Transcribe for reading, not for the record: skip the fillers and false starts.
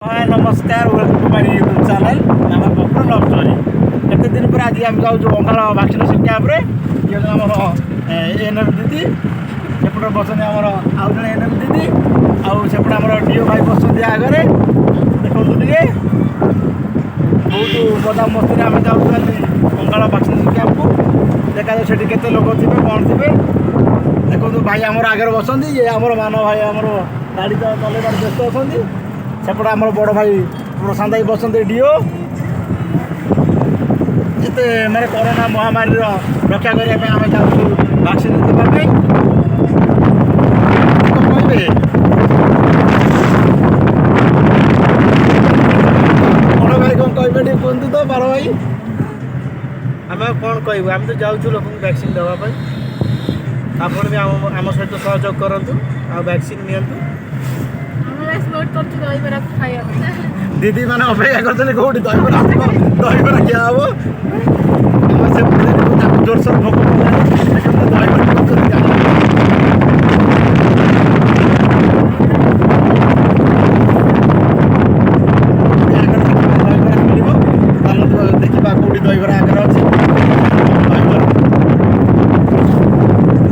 हाय नमस्कार welcome to my YouTube channel नाम बपर लव स्टोरी केते दिन पर आज हम जाऊ अंगाल वैक्सीनेशन कैंप रे ये हमर एनएम दीदी सेपटे बसने हमर आउ जने एनएम दीदी आउ सेपटे हमर डीओ भाई बसते आगे देखो टिके बहुत मजा मस्ती आम जाऊँ अंगाल वैक्सीनेशन कैंप को देखा से केते लोक थे कौन थे देखो भाई आमर आगे बसती ये आमर मान भाई आमर गाड़ी चलैबार व्यस्त अच्छा सेपटे आम बड़ भाई प्रशांत भाई बसते डीओ जिते माने कोरोना महामारी रक्षा करने आम जाऊँ वैक्सीन देवाई कहे बड़ भाई कौन कहे टे कहतु तो बार भाई आम कौन कहूँ आम तो जाऊँ लोक वैक्सीन देवाई आप भी आम सहित सहयोग करूँ आ वैक्सीन नियंतु दीदी मैंने अपेक्षा करते कौटी दहीबरा क्या हम से जोरसोर भोक